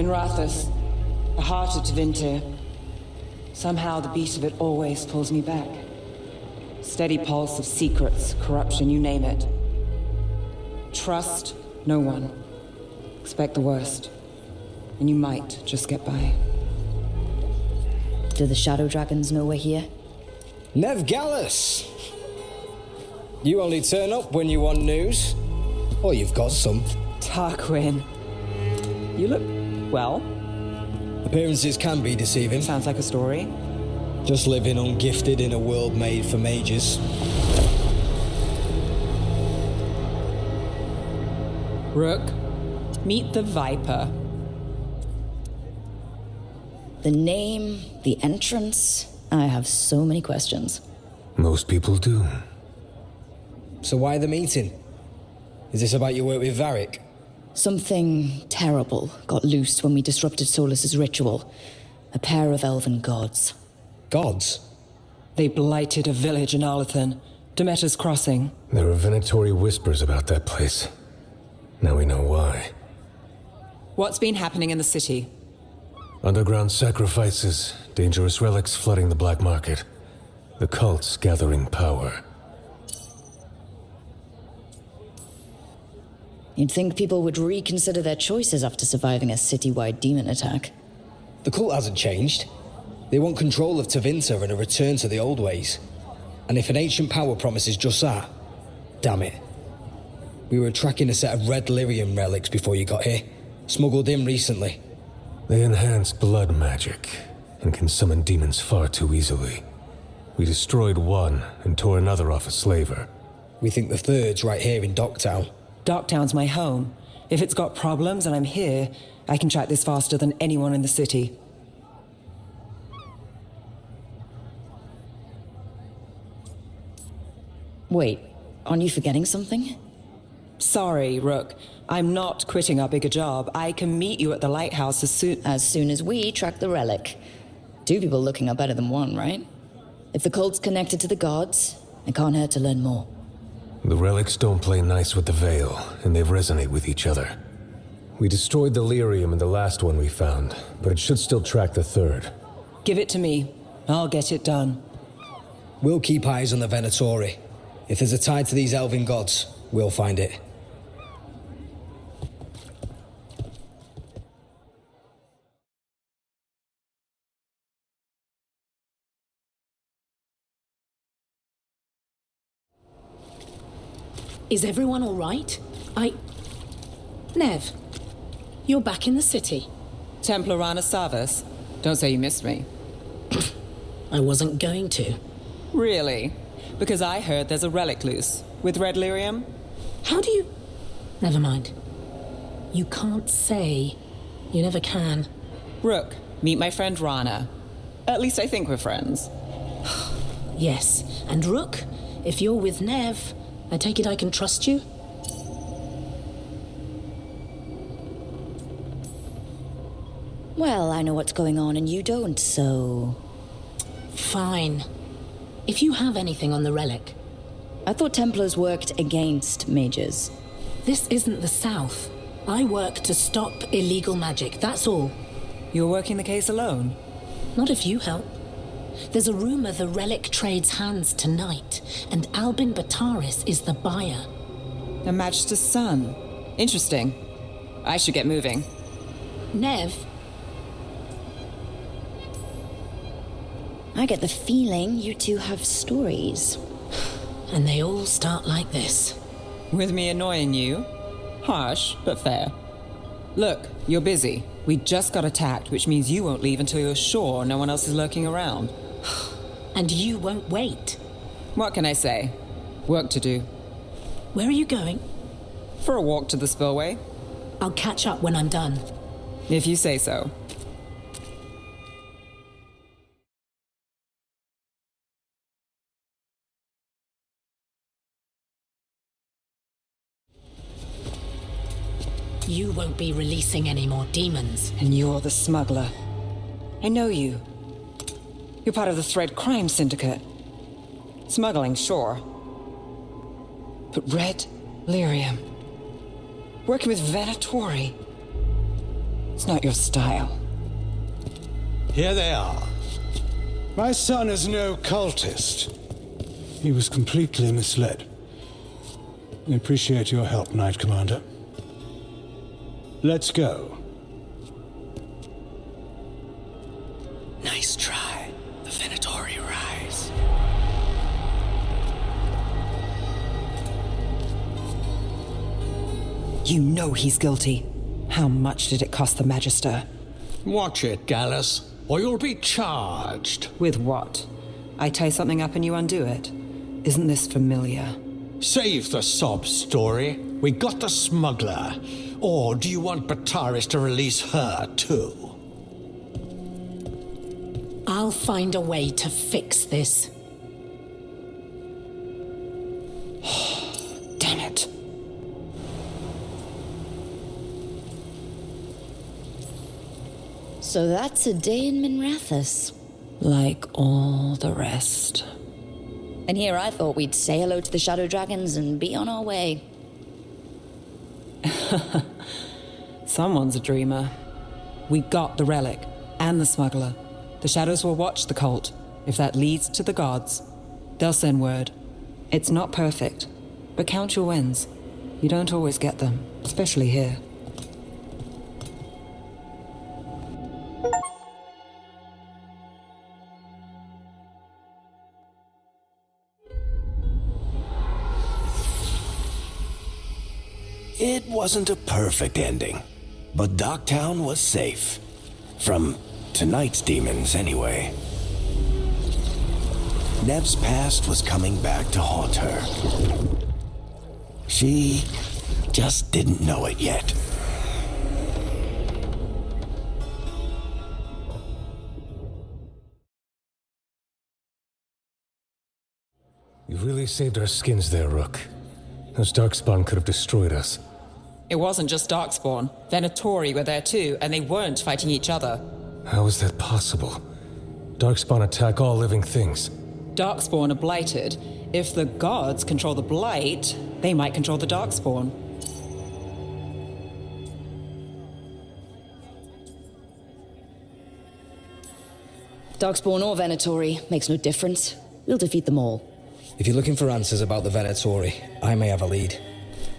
Minrathous, the heart of Tevinter. Somehow the beat of it always pulls me back. Steady pulse of secrets, corruption, you name it. Trust no one. Expect the worst. And you might just get by. Do the Shadow Dragons know we're here? Nev Gallus! You only turn up when you want news. Or you've got some. Tarquin. You look, well. Appearances can be deceiving. Sounds like a story. Just living ungifted in a world made for mages. Rook, meet the Viper. The name, the entrance. I have so many questions. Most people do. So why the meeting? Is this about your work with Varric? Something terrible got loose when we disrupted Solus's ritual. A pair of elven gods. Gods? They blighted a village in Arlathan, Demeter's Crossing. There are venatory whispers about that place. Now we know why. What's been happening in the city? Underground sacrifices, dangerous relics flooding the black market. The cults gathering power. You'd think people would reconsider their choices after surviving a citywide demon attack. The cult hasn't changed. They want control of Tevinter and a return to the old ways. And if an ancient power promises just that, damn it. We were tracking a set of red lyrium relics before you got here. Smuggled in recently. They enhance blood magic and can summon demons far too easily. We destroyed one and tore another off a slaver. We think the third's right here in Docktown. Docktown's my home. If it's got problems and I'm here, I can track this faster than anyone in the city. Wait, aren't you forgetting something? Sorry, Rook. I'm not quitting our bigger job. I can meet you at the lighthouse as soon as we track the relic. Two people looking are better than one, right? If the cult's connected to the gods, it can't hurt to learn more. The relics don't play nice with the Veil, and they resonate with each other. We destroyed the lyrium in the last one we found, but it should still track the third. Give it to me. I'll get it done. We'll keep eyes on the Venatori. If there's a tie to these elven gods, we'll find it. Is everyone all right? Nev, you're back in the city. Templar Rana Savas. Don't say you missed me. I wasn't going to. Really? Because I heard there's a relic loose. With red lyrium? How do you... Never mind. You can't say. You never can. Rook, meet my friend Rana. At least I think we're friends. Yes, and Rook, if you're with Nev, I take it I can trust you? Well, I know what's going on and you don't, so... Fine. If you have anything on the relic... I thought Templars worked against mages. This isn't the South. I work to stop illegal magic, that's all. You're working the case alone? Not if you help. There's a rumor the relic trades hands tonight, and Albin Bataris is the buyer. A Magister's son. Interesting. I should get moving. Nev? I get the feeling you two have stories. And they all start like this. With me annoying you? Harsh, but fair. Look, you're busy. We just got attacked, which means you won't leave until you're sure no one else is lurking around. And you won't wait. What can I say? Work to do. Where are you going? For a walk to the spillway. I'll catch up when I'm done. If you say so. You won't be releasing any more demons. And you're the smuggler. I know you. You're part of the Thread Crime Syndicate. Smuggling, sure. But red lyrium. Working with Venatori. It's not your style. Here they are. My son is no cultist. He was completely misled. I appreciate your help, Knight Commander. Let's go. Nice try. The Venatori rise. You know he's guilty. How much did it cost the Magister? Watch it, Gallus, or you'll be charged. With what? I tie something up and you undo it. Isn't this familiar? Save the sob story. We got the smuggler. Or do you want Bataris to release her, too? I'll find a way to fix this. Damn it. So that's a day in Minrathous. Like all the rest. And here I thought we'd say hello to the Shadow Dragons and be on our way. Someone's a dreamer. We got the relic and the smuggler. The Shadows will watch the cult. If that leads to the gods, they'll send word. It's not perfect, but count your wins. You don't always get them, especially here. It wasn't a perfect ending, but Docktown was safe. From tonight's demons, anyway. Nev's past was coming back to haunt her. She just didn't know it yet. You really saved our skins there, Rook. Those Darkspawn could have destroyed us. It wasn't just Darkspawn. Venatori were there too, and they weren't fighting each other. How is that possible? Darkspawn attack all living things. Darkspawn are blighted. If the gods control the blight, they might control the Darkspawn. Darkspawn or Venatori, makes no difference. We'll defeat them all. If you're looking for answers about the Venatori, I may have a lead.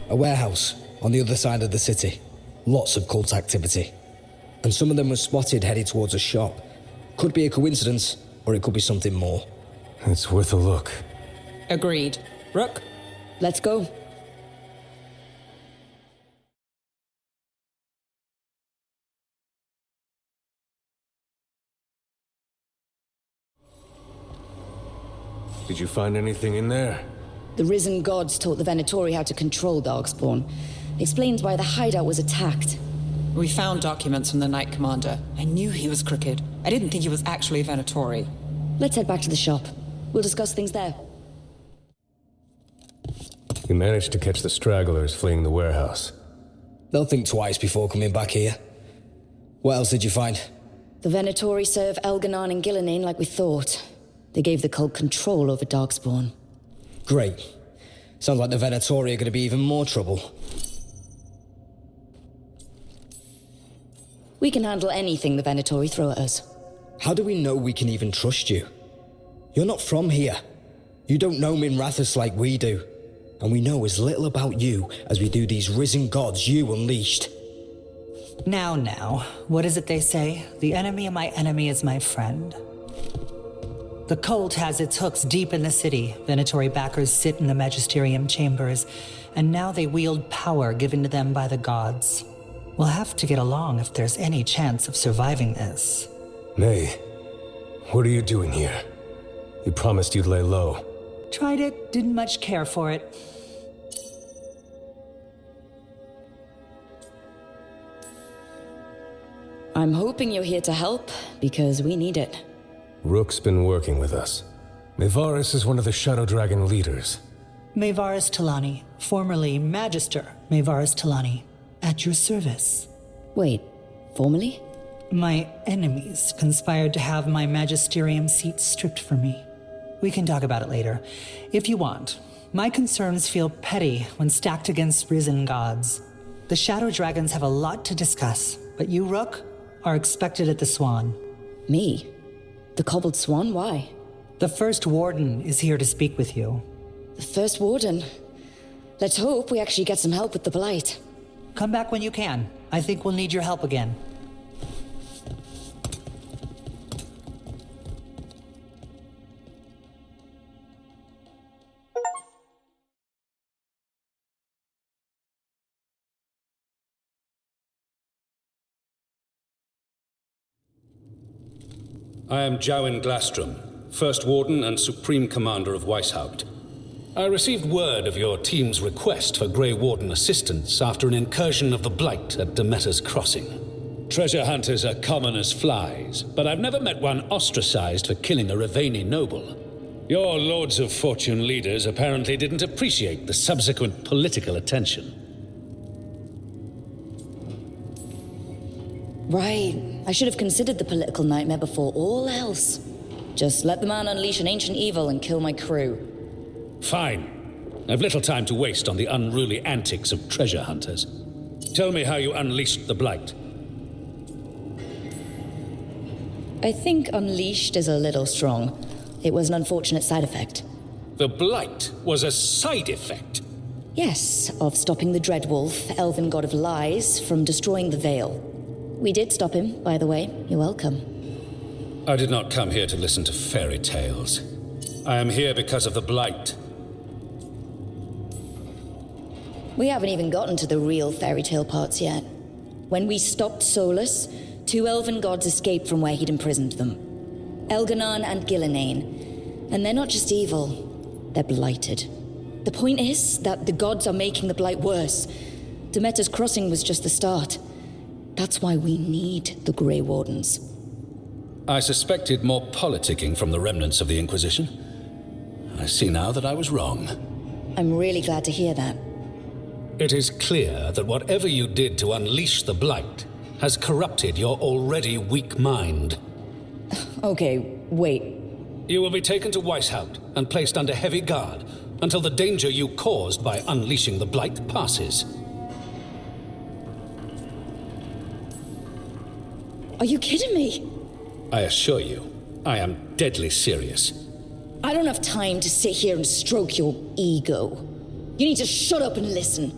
A warehouse on the other side of the city. Lots of cult activity. And some of them were spotted headed towards a shop. Could be a coincidence, or it could be something more. It's worth a look. Agreed. Rook? Let's go. Did you find anything in there? The risen gods taught the Venatori how to control Darkspawn. Explains why the hideout was attacked. We found documents from the Knight Commander. I knew he was crooked. I didn't think he was actually a Venatori. Let's head back to the shop. We'll discuss things there. We managed to catch the stragglers fleeing the warehouse. They'll think twice before coming back here. What else did you find? The Venatori serve Elganon and Gillinane like we thought. They gave the cult control over Darkspawn. Great. Sounds like the Venatori are going to be even more trouble. We can handle anything the Venatori throw at us. How do we know we can even trust you? You're not from here. You don't know Minrathous like we do. And we know as little about you as we do these risen gods you unleashed. Now, what is it they say? The enemy of my enemy is my friend. The cult has its hooks deep in the city. Venatori backers sit in the magisterium chambers, and now they wield power given to them by the gods. We'll have to get along if there's any chance of surviving this. Nay, what are you doing here? You promised you'd lay low. Tried it, didn't much care for it. I'm hoping you're here to help, because we need it. Rook's been working with us. Mevaris is one of the Shadow Dragon leaders. Mevaris Talani, formerly Magister Mevaris Talani, at your service. Wait, formally? My enemies conspired to have my magisterium seat stripped from me. We can talk about it later, if you want. My concerns feel petty when stacked against risen gods. The Shadow Dragons have a lot to discuss. but you, Rook, are expected at the Swan. Me? The Cobbled Swan? Why? The First Warden is here to speak with you. The First Warden? Let's hope we actually get some help with the Blight. Come back when you can. I think we'll need your help again. I am Jowin Glastrom, First Warden and Supreme Commander of Weishaupt. I received word of your team's request for Grey Warden assistance after an incursion of the Blight at Demeter's Crossing. Treasure hunters are common as flies, but I've never met one ostracized for killing a Raveni noble. Your Lords of Fortune leaders apparently didn't appreciate the subsequent political attention. Right. I should have considered the political nightmare before all else. Just let the man unleash an ancient evil and kill my crew. Fine. I've little time to waste on the unruly antics of treasure hunters. Tell me how you unleashed the Blight. I think unleashed is a little strong. It was an unfortunate side effect. The Blight was a side effect? Yes, of stopping the Dreadwolf, elven god of lies, from destroying the Veil. We did stop him, by the way. You're welcome. I did not come here to listen to fairy tales. I am here because of the Blight. We haven't even gotten to the real fairy tale parts yet. When we stopped Solus, 2 elven gods escaped from where he'd imprisoned them. Elganan and Gillinane. And they're not just evil, they're blighted. The point is that the gods are making the Blight worse. Demeter's Crossing was just the start. That's why we need the Grey Wardens. I suspected more politicking from the remnants of the Inquisition. I see now that I was wrong. I'm really glad to hear that. It is clear that whatever you did to unleash the Blight has corrupted your already weak mind. Okay, wait. You will be taken to Weishaupt and placed under heavy guard until the danger you caused by unleashing the Blight passes. Are you kidding me? I assure you, I am deadly serious. I don't have time to sit here and stroke your ego. You need to shut up and listen.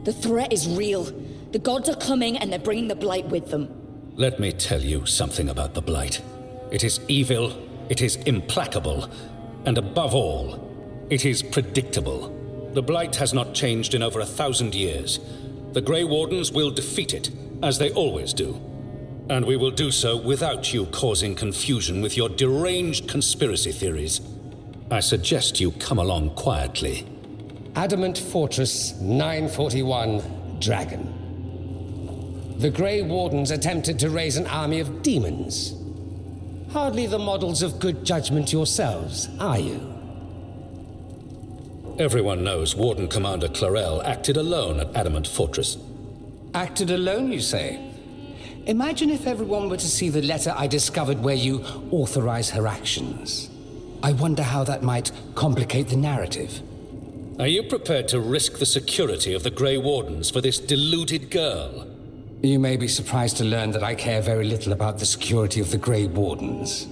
The threat is real. The gods are coming and they're bringing the Blight with them. Let me tell you something about the Blight. It is evil, it is implacable, and above all, it is predictable. The Blight has not changed in over 1,000 years. The Grey Wardens will defeat it, as they always do. And we will do so without you causing confusion with your deranged conspiracy theories. I suggest you come along quietly. Adamant Fortress 941 Dragon. The Grey Wardens attempted to raise an army of demons. Hardly the models of good judgment yourselves, are you? Everyone knows Warden Commander Clarel acted alone at Adamant Fortress. Acted alone, you say? Imagine if everyone were to see the letter I discovered where you authorize her actions. I wonder how that might complicate the narrative. Are you prepared to risk the security of the Grey Wardens for this deluded girl? You may be surprised to learn that I care very little about the security of the Grey Wardens.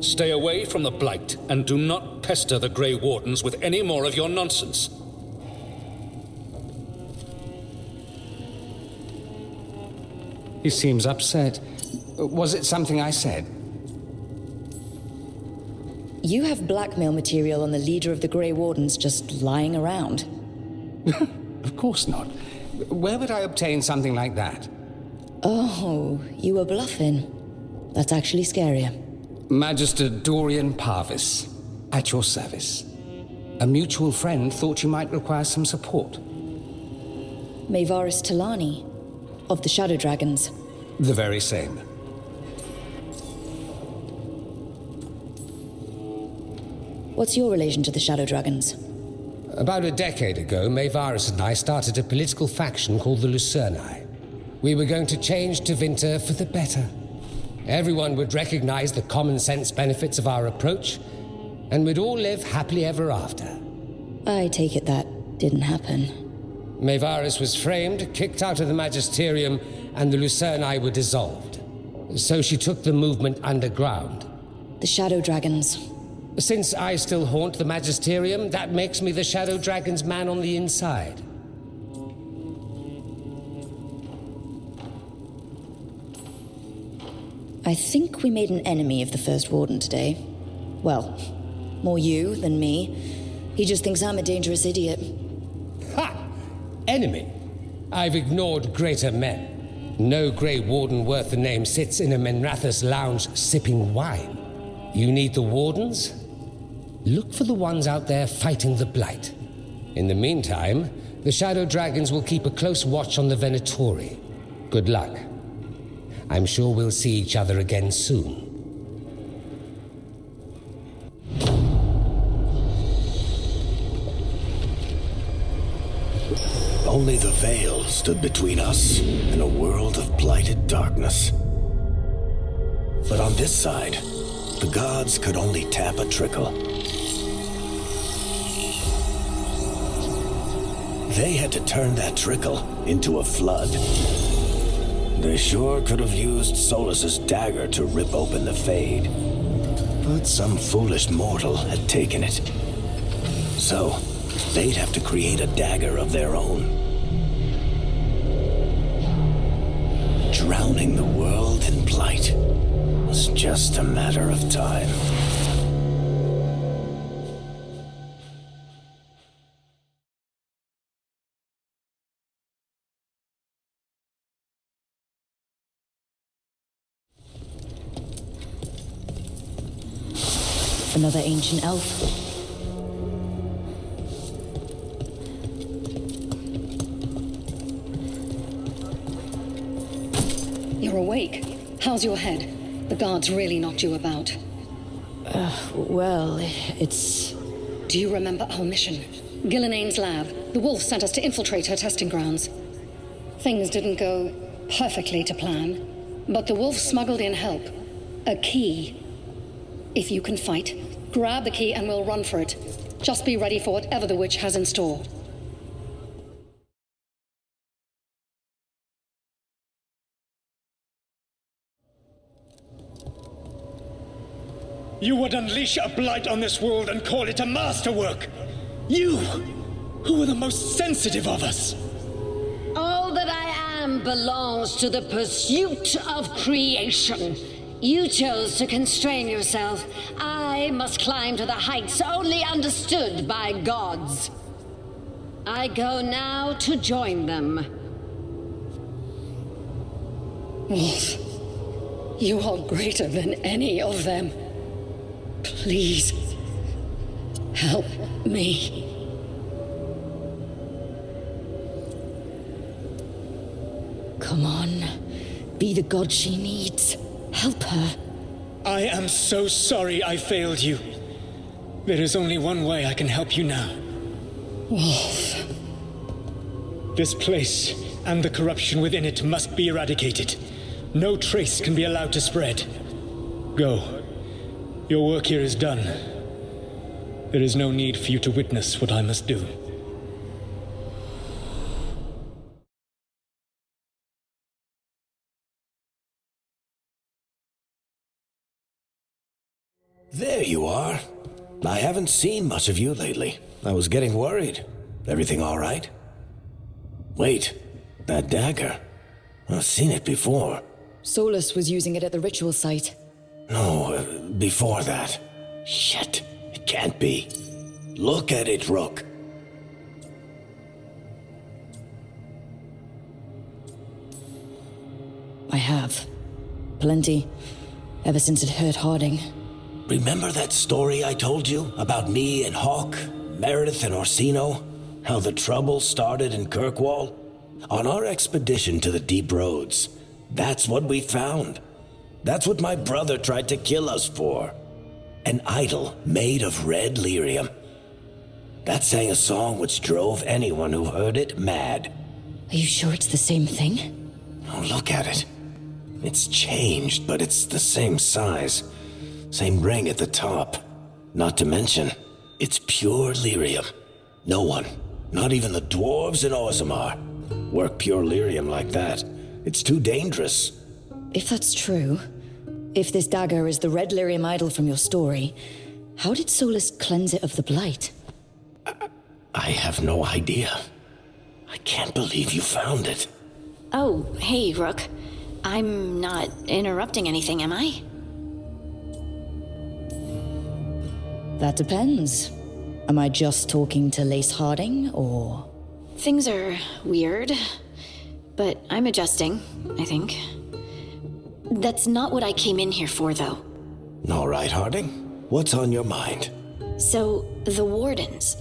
Stay away from the Blight and do not pester the Grey Wardens with any more of your nonsense. He seems upset. Was it something I said? You have blackmail material on the leader of the Grey Wardens just lying around. Of course not. Where would I obtain something like that? Oh, you were bluffing. That's actually scarier. Magister Dorian Parvis, at your service. A mutual friend thought you might require some support. Maevaris Talani, of the Shadow Dragons. The very same. What's your relation to the Shadow Dragons? About a decade ago, Maevaris and I started a political faction called the Lucerni. We were going to change Tevinter for the better. Everyone would recognize the common sense benefits of our approach, and we'd all live happily ever after. I take it that didn't happen. Maevaris was framed, kicked out of the Magisterium, and the Lucerni were dissolved. So she took the movement underground. The Shadow Dragons. Since I still haunt the Magisterium, that makes me the Shadow Dragon's man on the inside. I think we made an enemy of the First Warden today. Well, more you than me. He just thinks I'm a dangerous idiot. Ha! Enemy? I've ignored greater men. No Grey Warden worth the name sits in a Menrathus lounge sipping wine. You need the Wardens? Look for the ones out there fighting the Blight. In the meantime, the Shadow Dragons will keep a close watch on the Venatori. Good luck. I'm sure we'll see each other again soon. Only the Veil stood between us and a world of blighted darkness. But on this side, the gods could only tap a trickle. They had to turn that trickle into a flood. They sure could have used Solus's dagger to rip open the Fade. But some foolish mortal had taken it. So, they'd have to create a dagger of their own. Drowning the world in blight was just a matter of time. Another ancient elf. You're awake. How's your head? The guards really knocked you about. Well, it's... Do you remember our mission? Gillenane's lab. The wolf sent us to infiltrate her testing grounds. Things didn't go perfectly to plan, but the wolf smuggled in help. A key. If you can fight, grab the key and we'll run for it. Just be ready for whatever the witch has in store. You would unleash a blight on this world and call it a masterwork! You, who are the most sensitive of us! All that I am belongs to the pursuit of creation. You chose to constrain yourself. I must climb to the heights only understood by gods. I go now to join them. Wolf, you are greater than any of them. Please, help me. Come on. Be the god she needs. Help her. I am so sorry I failed you. There is only one way I can help you now. Wolf. This place and the corruption within it must be eradicated. No trace can be allowed to spread. Go. Your work here is done. There is no need for you to witness what I must do. There you are. I haven't seen much of you lately. I was getting worried. Everything all right? Wait, that dagger. I've seen it before. Solus was using it at the ritual site. No, before that. Shit, it can't be. Look at it, Rook. I have. Plenty. Ever since it hurt Harding. Remember that story I told you about me and Hawk, Meredith and Orsino? How the trouble started in Kirkwall? On our expedition to the Deep Roads, that's what we found. That's what my brother tried to kill us for. An idol made of red lyrium. That sang a song which drove anyone who heard it mad. Are you sure it's the same thing? Oh, look at it. It's changed, but it's the same size. Same ring at the top. Not to mention, it's pure lyrium. No one, Not even the dwarves in Orzammar work pure lyrium like that. It's too dangerous. If that's true, if this dagger is the red lyrium idol from your story, how did Solus cleanse it of the blight? I have no idea. I can't believe you found it. Oh, hey, Rook. I'm not interrupting anything, am I? That depends. Am I just talking to Lace Harding, or...? Things are weird, but I'm adjusting, I think. That's not what I came in here for, though. All right, Harding. What's on your mind? So, the Wardens.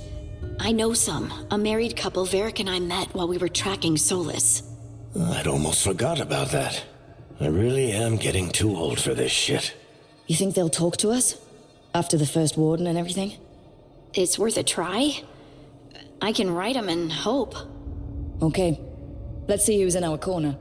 I know some. A married couple Varric and I met while we were tracking Solus. I'd almost forgot about that. I really am getting too old for this shit. You think they'll talk to us? After the first warden and everything? It's worth a try. I can write them and hope. Okay. Let's see who's in our corner.